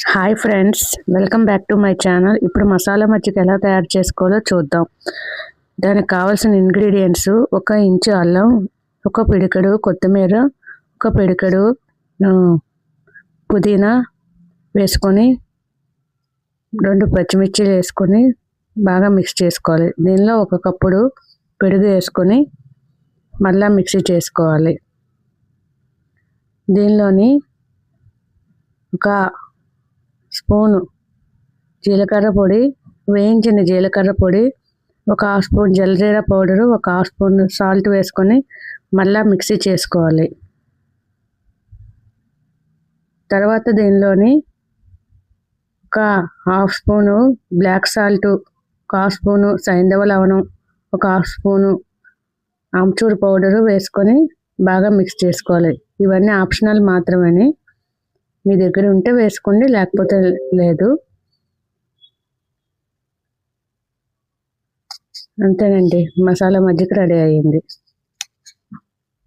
Hi friends, welcome back to my channel. ఇప్పుడు మసాలా మజ్జిగ ఎలా తయారు చేసుకోవాలో చూద్దాం. దానికి కావాల్సిన ఇంగ్రీడియంట్స్: 1 ఇంచు అల్లం, 1 పిడికెడు కొత్తిమీర, 1 పిడికెడు పుదీనా వేసుకొని 2 పచ్చిమిర్చిలు వేసుకొని బాగా మిక్స్ చేసుకోవాలి. దీనిలో 1 కప్పుడు పెరుగు వేసుకొని మళ్ళీ మిక్సీ చేసుకోవాలి. దీనిలోని 1 స్పూను జీలకర్ర పొడి, వేయించిన జీలకర్ర పొడి, 1 half spoon jaljeera powder, 1 half spoon salt వేసుకొని మళ్ళీ మిక్సీ చేసుకోవాలి. తర్వాత దీనిలోని 1 half spoon black salt, 1 half spoon సైంధవ లవణం, 1 హాఫ్ స్పూను ఆమ్చూర్ పౌడరు వేసుకొని బాగా మిక్స్ చేసుకోవాలి. ఇవన్నీ ఆప్షనల్ మాత్రమే, మీ దగ్గర ఉంటే వేసుకోండి, లేకపోతే లేదు. అంతేనండి, మసాలా మజ్జిగ రెడీ అయ్యింది.